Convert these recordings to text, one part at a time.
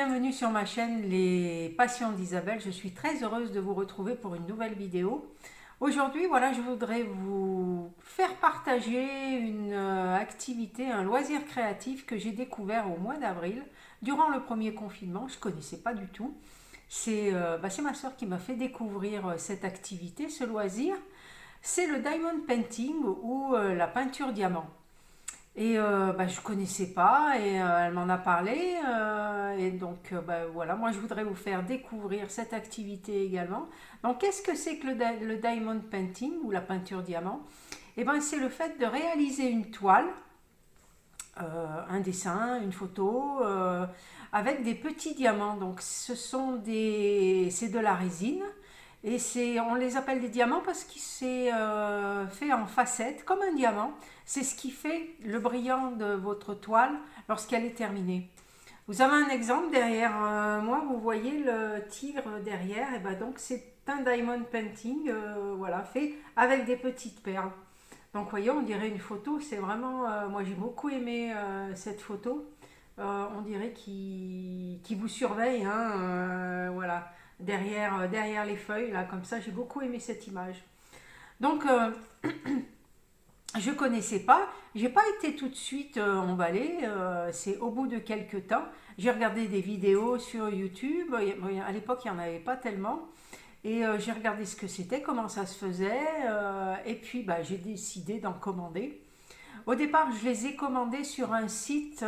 bienvenue sur ma chaîne Les Passions d'Isabelle. Je suis très heureuse de vous retrouver pour une nouvelle vidéo. Aujourd'hui, voilà, je voudrais vous faire partager une activité, un loisir créatif que j'ai découvert au mois d'avril, durant le premier confinement. Je ne connaissais pas du tout. C'est ma soeur qui m'a fait découvrir cette activité, ce loisir. C'est le diamond painting ou la peinture diamant. Et je connaissais pas et elle m'en a parlé et donc voilà, moi je voudrais vous faire découvrir cette activité également. Donc qu'est-ce que c'est que le diamond painting ou la peinture diamant? Eh ben c'est le fait de réaliser une toile, un dessin, une photo avec des petits diamants. Donc c'est de la résine et on les appelle des diamants parce qu'il s'est fait en facettes comme un diamant. C'est ce qui fait le brillant de votre toile lorsqu'elle est terminée. Vous avez un exemple derrière moi, vous voyez le tigre derrière, et ben donc c'est un diamond painting, voilà, fait avec des petites perles. Donc voyez, on dirait une photo, c'est vraiment, moi j'ai beaucoup aimé cette photo. On dirait qu'il vous surveille, hein, voilà, derrière les feuilles, là, comme ça, j'ai beaucoup aimé cette image. Donc, je connaissais pas, j'ai pas été tout de suite emballée, c'est au bout de quelques temps. J'ai regardé des vidéos sur YouTube, à l'époque il n'y en avait pas tellement, et j'ai regardé ce que c'était, comment ça se faisait, et puis j'ai décidé d'en commander. Au départ, je les ai commandés sur un site,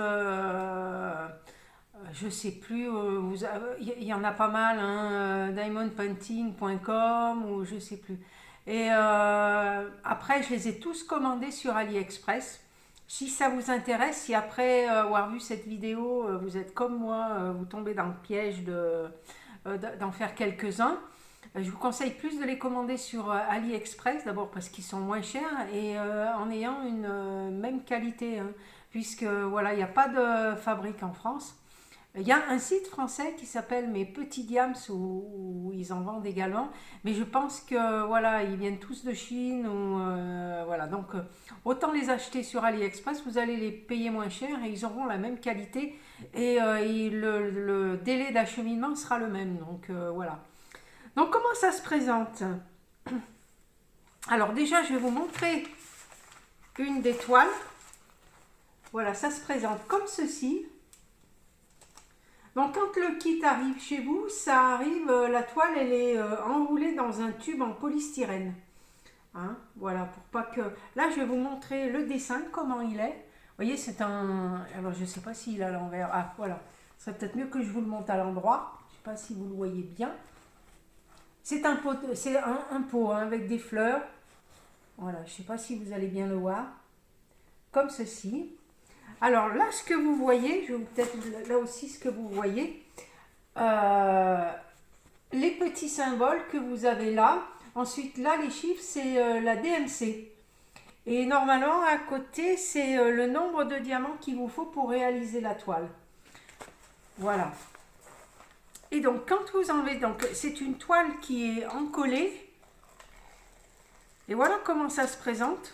je sais plus, il y en a pas mal, hein, diamondpainting.com ou je sais plus. Et après, je les ai tous commandés sur AliExpress. Si ça vous intéresse, si après avoir vu cette vidéo, vous êtes comme moi, vous tombez dans le piège d'en faire quelques-uns, je vous conseille plus de les commander sur AliExpress, d'abord parce qu'ils sont moins chers et en ayant une même qualité, hein, puisque voilà, il n'y a pas de fabrique en France. Il y a un site français qui s'appelle Mes Petits Diams où ils en vendent également, mais je pense que voilà, ils viennent tous de Chine ou voilà, donc autant les acheter sur AliExpress, vous allez les payer moins cher et ils auront la même qualité et le délai d'acheminement sera le même. Donc voilà. Donc comment ça se présente? Alors déjà, je vais vous montrer une des toiles. Voilà, ça se présente comme ceci. Donc quand le kit arrive chez vous, ça arrive, la toile elle est enroulée dans un tube en polystyrène. Hein, voilà, pour pas que... Là je vais vous montrer le dessin, comment il est. Vous voyez, c'est un... Alors je sais pas s'il est à l'envers. Ah voilà, ce serait peut-être mieux que je vous le monte à l'endroit. Je sais pas si vous le voyez bien. C'est un pot, un pot hein, avec des fleurs. Voilà, je sais pas si vous allez bien le voir. Comme ceci. Alors là, ce que vous voyez, je vais peut-être là aussi ce que vous voyez, les petits symboles que vous avez là. Ensuite, là, les chiffres, c'est la DMC. Et normalement, à côté, c'est le nombre de diamants qu'il vous faut pour réaliser la toile. Voilà. Et donc, quand vous enlevez, donc c'est une toile qui est encollée. Et voilà comment ça se présente.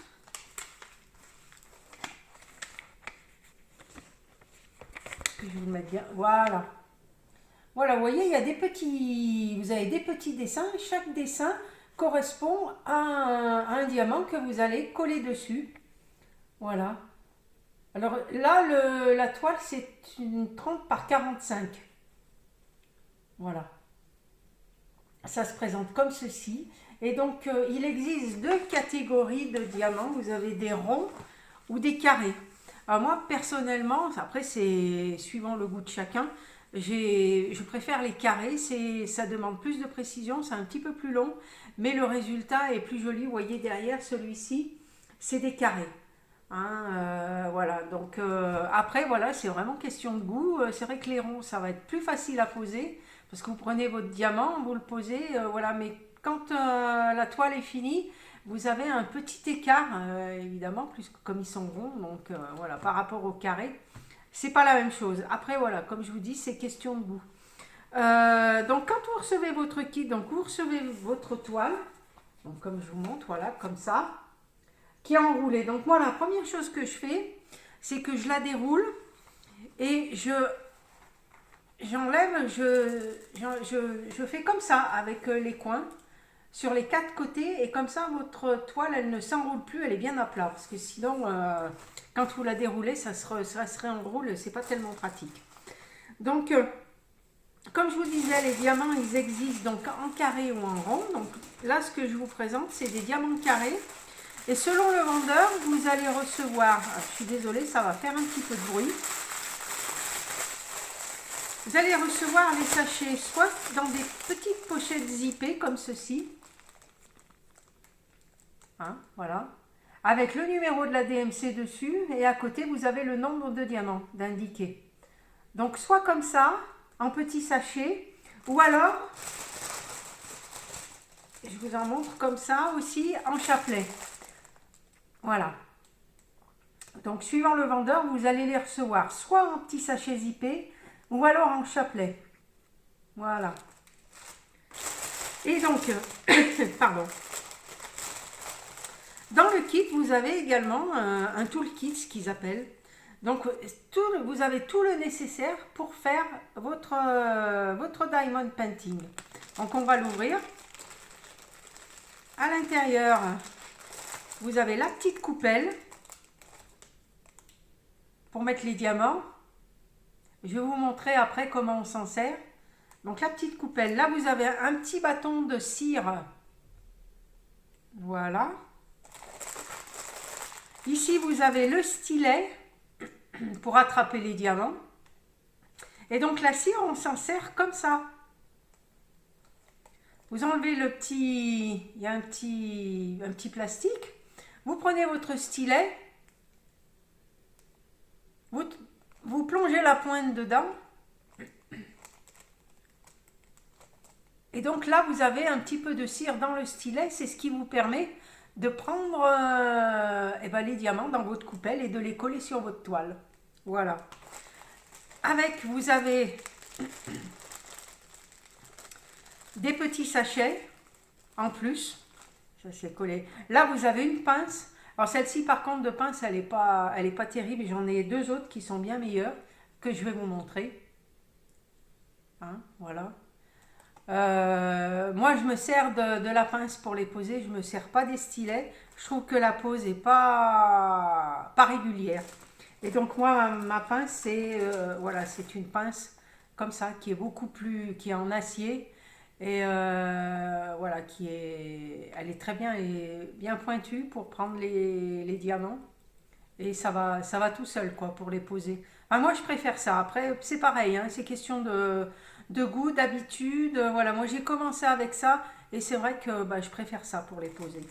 Je vais vous le mettre bien. Voilà. Voilà, vous voyez, il y a des petits, vous avez des petits dessins. Chaque dessin correspond à un diamant que vous allez coller dessus. Voilà. Alors là, la toile, c'est une 30 par 45. Voilà. Ça se présente comme ceci. Et donc, il existe deux catégories de diamants. Vous avez des ronds ou des carrés. Alors moi, personnellement, après c'est suivant le goût de chacun, je préfère les carrés, ça demande plus de précision, c'est un petit peu plus long, mais le résultat est plus joli. Vous voyez derrière celui-ci, c'est des carrés. Hein, voilà, donc après, voilà, c'est vraiment question de goût. C'est vrai que les ronds, ça va être plus facile à poser, parce que vous prenez votre diamant, vous le posez, voilà, mais quand la toile est finie, vous avez un petit écart, évidemment, plus comme ils sont ronds, donc voilà, par rapport au carré, c'est pas la même chose. Après, voilà, comme je vous dis, c'est question de goût. Donc, quand vous recevez votre kit, donc vous recevez votre toile, donc comme je vous montre, voilà, comme ça, qui est enroulée. Donc, moi, la première chose que je fais, c'est que je la déroule et j'enlève, je fais comme ça avec les coins sur les quatre côtés et comme ça votre toile elle ne s'enroule plus, elle est bien à plat parce que sinon quand vous la déroulez ça serait en roule, c'est pas tellement pratique. Donc comme je vous disais, les diamants ils existent donc en carré ou en rond. Donc là ce que je vous présente c'est des diamants carrés et selon le vendeur vous allez recevoir, je suis désolée ça va faire un petit peu de bruit. Vous allez recevoir les sachets soit dans des petites pochettes zippées comme ceci. Hein, voilà. Avec le numéro de la DMC dessus et à côté vous avez le nombre de diamants d'indiqué. Donc soit comme ça, en petit sachet, ou alors, je vous en montre comme ça aussi en chapelet. Voilà. Donc suivant le vendeur, vous allez les recevoir soit en petit sachet zippé ou alors en chapelet. Voilà. Et donc, pardon. Dans le kit, vous avez également un toolkit, ce qu'ils appellent. Donc, vous avez tout le nécessaire pour faire votre diamond painting. Donc, on va l'ouvrir. À l'intérieur, vous avez la petite coupelle pour mettre les diamants. Je vais vous montrer après comment on s'en sert. Donc, la petite coupelle. Là, vous avez un petit bâton de cire. Voilà. Ici, vous avez le stylet pour attraper les diamants. Et donc la cire, on s'en sert comme ça. Vous enlevez le petit, il y a un petit plastique. Vous prenez votre stylet, vous plongez la pointe dedans. Et donc là, vous avez un petit peu de cire dans le stylet. C'est ce qui vous permet de prendre les diamants dans votre coupelle et de les coller sur votre toile. Voilà. Avec, vous avez des petits sachets en plus. Ça c'est collé. Là, vous avez une pince. Alors celle-ci, par contre, de pince, elle est pas terrible. J'en ai deux autres qui sont bien meilleures que je vais vous montrer. Hein, voilà. Moi, je me sers de la pince pour les poser. Je me sers pas des stylets. Je trouve que la pose est pas régulière. Et donc moi, ma pince, c'est voilà, c'est une pince comme ça qui est beaucoup plus, qui est en acier et voilà, elle est très bien, elle est bien pointue pour prendre les diamants et ça va tout seul quoi pour les poser. Ah, moi, je préfère ça. Après, c'est pareil, hein, c'est question de goût, d'habitude. Voilà, moi j'ai commencé avec ça et c'est vrai que bah, je préfère ça pour les poser.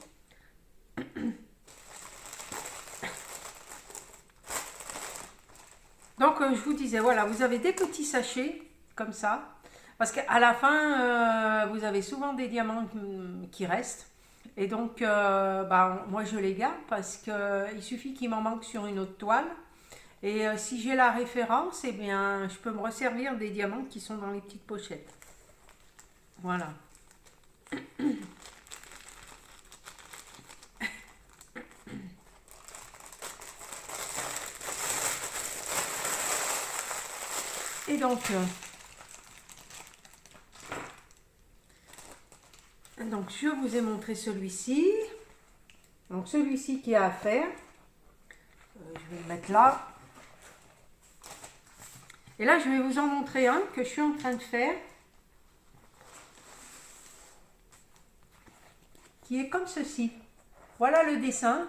Donc, je vous disais, voilà, vous avez des petits sachets, comme ça, parce qu'à la fin, vous avez souvent des diamants qui restent. Et donc, bah, moi, je les garde parce qu'il suffit qu'il m'en manque sur une autre toile. Et si j'ai la référence, eh bien, je peux me resservir des diamants qui sont dans les petites pochettes. Voilà. Et donc, je vous ai montré celui-ci. Donc, celui-ci qui a à faire. Je vais le mettre là. Et là, je vais vous en montrer un que je suis en train de faire. Qui est comme ceci. Voilà le dessin. Vous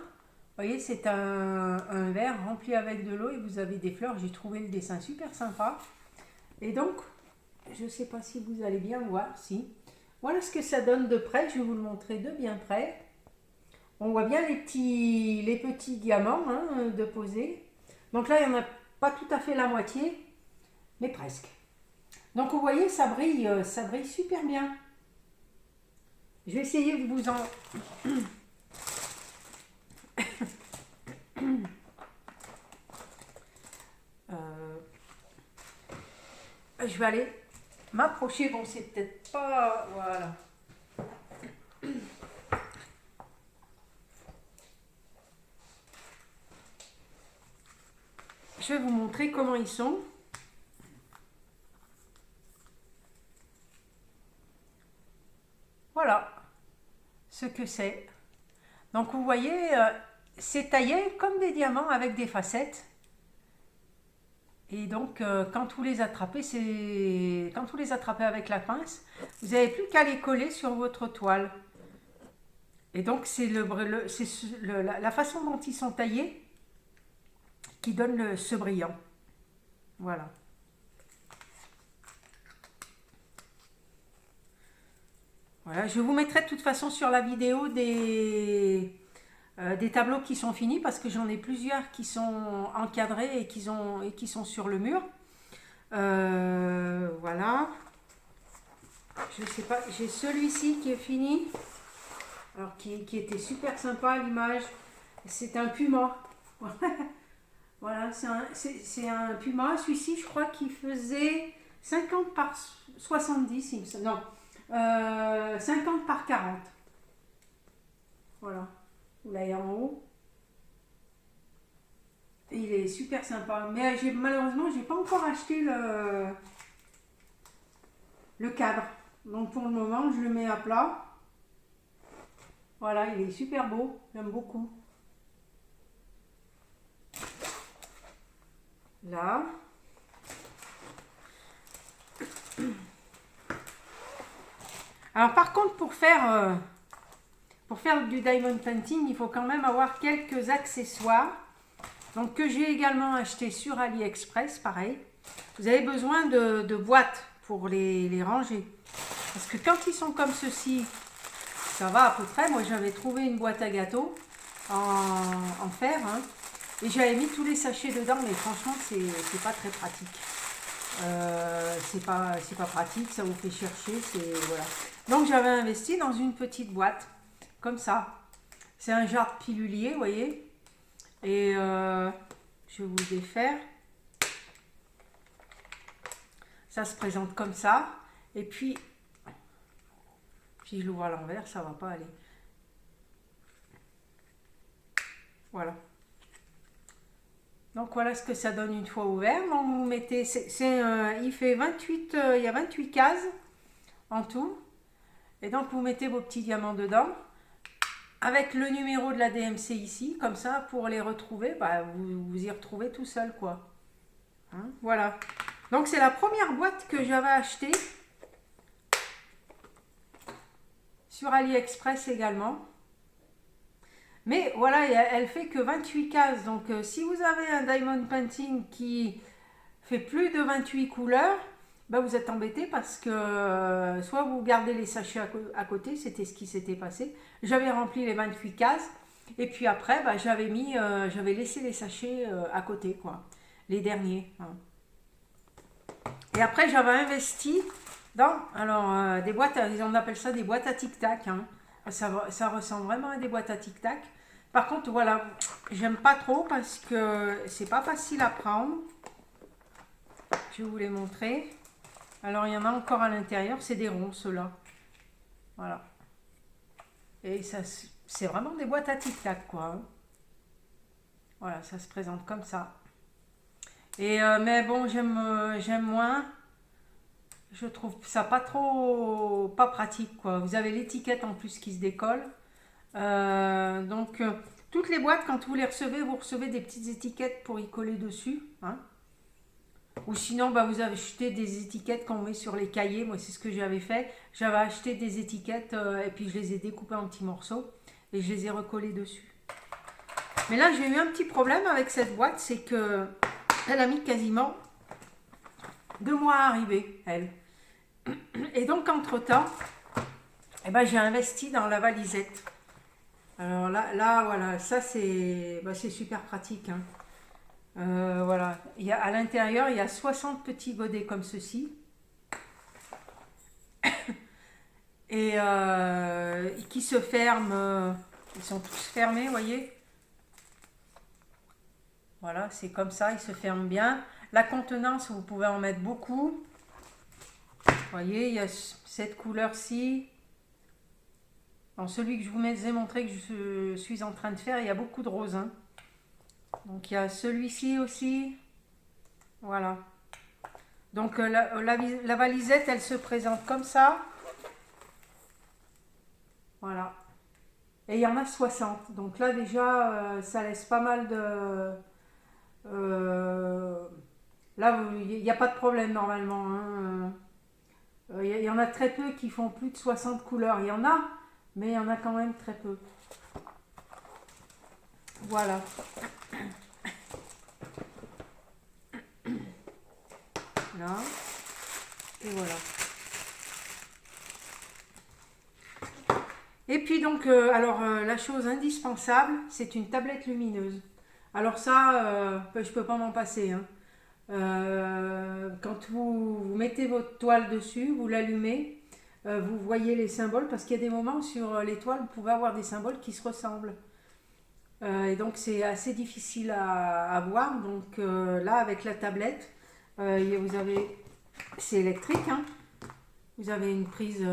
voyez, c'est un verre rempli avec de l'eau et vous avez des fleurs. J'ai trouvé le dessin super sympa. Et donc, je ne sais pas si vous allez bien voir. Si. Voilà ce que ça donne de près. Je vais vous le montrer de bien près. On voit bien les petits diamants hein, de poser. Donc là, il n'y en a pas tout à fait la moitié, mais presque. Donc vous voyez, ça brille super bien. Je vais essayer de vous en... Je vais aller m'approcher. Bon, c'est peut-être pas... Voilà. Je vais vous montrer comment ils sont. ce que c'est. Donc vous voyez, c'est taillé comme des diamants avec des facettes. Et donc quand vous les attrapez, quand vous les attrapez avec la pince, vous n'avez plus qu'à les coller sur votre toile. Et donc c'est la façon dont ils sont taillés qui donne ce brillant. Voilà. Voilà, je vous mettrai de toute façon sur la vidéo des tableaux qui sont finis parce que j'en ai plusieurs qui sont encadrés et qui sont sur le mur. Voilà. Je sais pas, j'ai celui-ci qui est fini. Alors qui était super sympa à l'image. C'est un puma. Voilà, c'est un puma. Celui-ci, je crois qu'il faisait 50 par 70, il me semble. Non, 50 par 40. Voilà, vous l'avez en haut. Et il est super sympa. Mais malheureusement, j'ai pas encore acheté le cadre. Donc pour le moment, je le mets à plat. Voilà, il est super beau. J'aime beaucoup. Là. Alors par contre, pour faire du diamond painting, il faut quand même avoir quelques accessoires. Donc que j'ai également acheté sur AliExpress, pareil. Vous avez besoin de boîtes pour les ranger. Parce que quand ils sont comme ceci, ça va à peu près. Moi j'avais trouvé une boîte à gâteaux en fer. Hein, et j'avais mis tous les sachets dedans, mais franchement c'est pas très pratique. C'est pas pratique, ça vous fait chercher. Voilà. Donc j'avais investi dans une petite boîte, comme ça. C'est un genre de pilulier, vous voyez. Et je vais vous le défaire. Ça se présente comme ça. Et puis, si je l'ouvre à l'envers, ça va pas aller. Voilà. Donc voilà ce que ça donne une fois ouvert. Donc vous mettez, il fait 28, il y a 28 cases en tout. Et donc vous mettez vos petits diamants dedans. Avec le numéro de la DMC ici, comme ça, pour les retrouver, bah, vous y retrouvez tout seul, quoi. Hein, voilà. Donc c'est la première boîte que j'avais achetée sur AliExpress également. Mais voilà, elle fait que 28 cases. Donc si vous avez un diamond painting qui fait plus de 28 couleurs, bah, vous êtes embêté parce que soit vous gardez les sachets à côté, c'était ce qui s'était passé. J'avais rempli les 28 cases et puis après, bah, j'avais laissé les sachets à côté, quoi, les derniers. Hein. Et après, j'avais investi dans des boîtes, on appelle ça des boîtes à tic-tac. Hein. Ça ressemble vraiment à des boîtes à tic-tac. Par contre, voilà, j'aime pas trop parce que c'est pas facile à prendre. Je vais vous les montrer. Alors, il y en a encore à l'intérieur, c'est des ronds, ceux-là. Voilà. Et ça, c'est vraiment des boîtes à tic-tac, quoi. Hein. Voilà, ça se présente comme ça. Et, mais bon, j'aime moins. Je trouve ça pas pratique, quoi. Vous avez l'étiquette en plus qui se décolle. Donc, toutes les boîtes, quand vous recevez des petites étiquettes pour y coller dessus. Hein. Ou sinon, bah, vous avez acheté des étiquettes qu'on met sur les cahiers. Moi, c'est ce que j'avais fait. J'avais acheté des étiquettes et puis je les ai découpées en petits morceaux et je les ai recollées dessus. Mais là, j'ai eu un petit problème avec cette boîte, c'est que elle a mis quasiment 2 mois à arriver, elle. Et donc, entre-temps, eh ben, j'ai investi dans la valisette. Alors là voilà, ça c'est super pratique. Hein. Voilà, à l'intérieur, il y a 60 petits godets comme ceci. Et qui se ferment, ils sont tous fermés, vous voyez. Voilà, c'est comme ça, ils se ferment bien. La contenance, vous pouvez en mettre beaucoup. Vous voyez, il y a cette couleur-ci. Dans celui que je vous ai montré que je suis en train de faire, il y a beaucoup de rose. Hein. Donc il y a celui-ci aussi. Voilà. Donc la valisette, elle se présente comme ça. Voilà. et il y en a 60. Donc là déjà, ça laisse pas mal de... là, il n'y a pas de problème normalement, hein. Il y en a très peu qui font plus de 60 couleurs. Il y en a, mais il y en a quand même très peu. Voilà. Là. Et voilà. Et puis donc, la chose indispensable, c'est une tablette lumineuse. Alors ça, je peux pas m'en passer, hein. Quand vous mettez votre toile dessus, vous l'allumez, vous voyez les symboles, parce qu'il y a des moments sur les toiles, vous pouvez avoir des symboles qui se ressemblent. Et donc c'est assez difficile à voir. Donc là, avec la tablette, vous avez, c'est électrique, hein. Vous avez une prise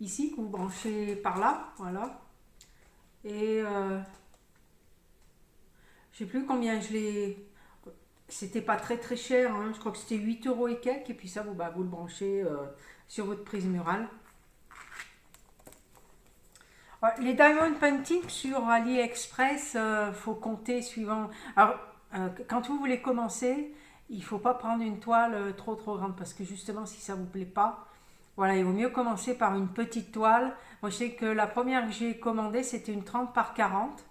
ici que vous branchez par là, voilà. Et je sais plus combien je l'ai. C'était pas très très cher, hein. Je crois que c'était 8 euros et quelques. Et puis ça, vous le branchez sur votre prise murale. Ouais, les diamond painting sur AliExpress, faut compter suivant. Alors, quand vous voulez commencer, il faut pas prendre une toile trop grande parce que justement, si ça vous plaît pas, voilà, il vaut mieux commencer par une petite toile. Moi, je sais que la première que j'ai commandée, c'était une 30 par 40.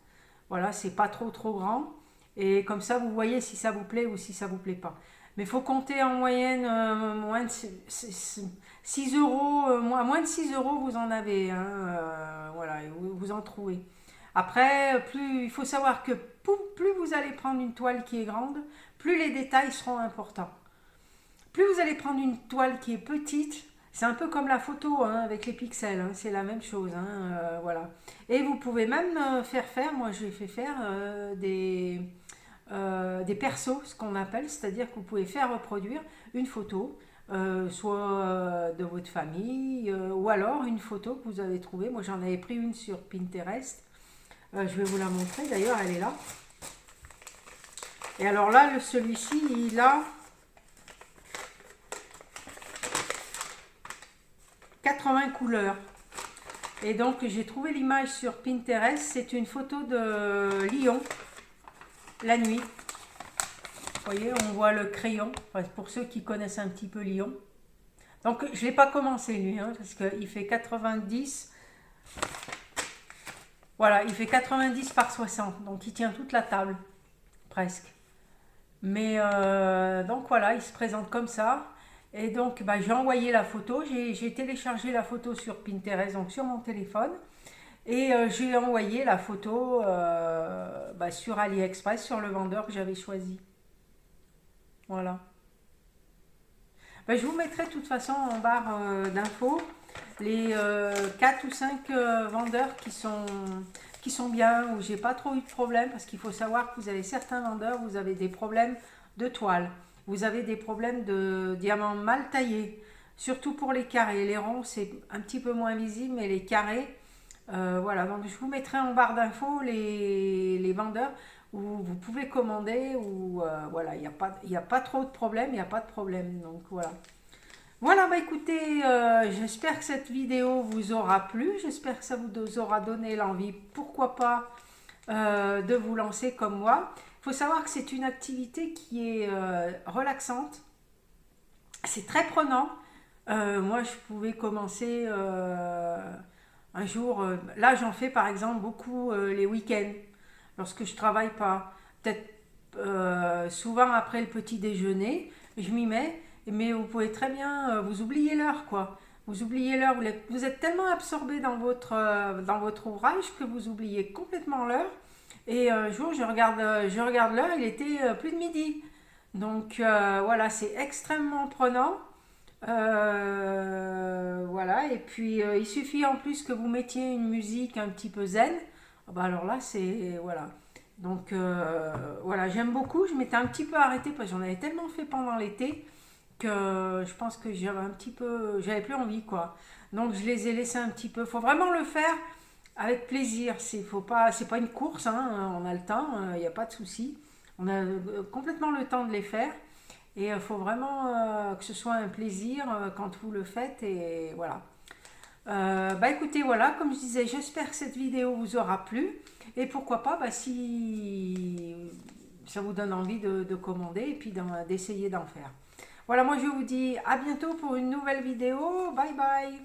Voilà, c'est pas trop grand. Et comme ça, vous voyez si ça vous plaît ou si ça vous plaît pas. Mais il faut compter en moyenne moins de 6 euros, moins de 6 euros, vous en avez, hein, voilà, et vous en trouvez. Après, il faut savoir que plus vous allez prendre une toile qui est grande, plus les détails seront importants. Plus vous allez prendre une toile qui est petite, c'est un peu comme la photo, hein, avec les pixels, hein, c'est la même chose, hein, voilà. Et vous pouvez même faire, moi j'ai fait faire des persos, ce qu'on appelle, c'est-à-dire que vous pouvez faire reproduire une photo, soit de votre famille, ou alors une photo que vous avez trouvée. Moi j'en avais pris une sur Pinterest. Je vais vous la montrer, d'ailleurs elle est là. Et alors là, celui-ci, il a 80 couleurs. Et donc j'ai trouvé l'image sur Pinterest, c'est une photo de Lyon, la nuit. Vous voyez, on voit le crayon, enfin, pour ceux qui connaissent un petit peu Lyon. Donc je ne l'ai pas commencé lui, hein, parce qu'il fait 90. Voilà, il fait 90 par 60, donc il tient toute la table, presque. Mais donc voilà, il se présente comme ça. Et donc j'ai envoyé la photo, j'ai téléchargé la photo sur Pinterest, donc sur mon téléphone. Et j'ai envoyé la photo sur AliExpress, sur le vendeur que j'avais choisi. Voilà. Je vous mettrai de toute façon en barre d'infos les 4 ou 5 vendeurs qui sont bien, où j'ai pas trop eu de problème, parce qu'il faut savoir que vous avez certains vendeurs, vous avez des problèmes de toile, vous avez des problèmes de diamants mal taillés, surtout pour les carrés. Les ronds, c'est un petit peu moins visible, mais les carrés, voilà. Donc je vous mettrai en barre d'infos les vendeurs où vous pouvez commander, où voilà, il y a pas trop de problèmes, il n'y a pas de problème. Donc voilà. Voilà, écoutez, j'espère que cette vidéo vous aura plu, j'espère que ça vous aura donné l'envie, pourquoi pas, de vous lancer comme moi. Il faut savoir que c'est une activité qui est relaxante, c'est très prenant. Moi, je pouvais commencer un jour, là j'en fais par exemple beaucoup les week-ends, lorsque je travaille pas, peut-être souvent après le petit déjeuner, je m'y mets. Mais vous pouvez très bien, vous oubliez l'heure, quoi. Vous oubliez l'heure, vous êtes tellement absorbé dans votre ouvrage que vous oubliez complètement l'heure. Et un jour, je regarde l'heure, il était plus de midi. Donc voilà, c'est extrêmement prenant. Voilà, et puis il suffit en plus que vous mettiez une musique un petit peu zen. Ah bah alors là, c'est... Voilà. Donc voilà, j'aime beaucoup. Je m'étais un petit peu arrêtée parce que j'en avais tellement fait pendant l'été que je pense que j'avais plus envie, quoi. Donc je les ai laissés un petit peu. Faut vraiment le faire avec plaisir. C'est pas une course, hein. On a le temps, il n'y a pas de souci. On a complètement le temps de les faire. Et il faut vraiment que ce soit un plaisir quand vous le faites. Et voilà. Bah écoutez, voilà, comme je disais, j'espère que cette vidéo vous aura plu. Et pourquoi pas, bah, si ça vous donne envie de commander et puis d'essayer d'en faire. Voilà, moi je vous dis à bientôt pour une nouvelle vidéo. Bye bye.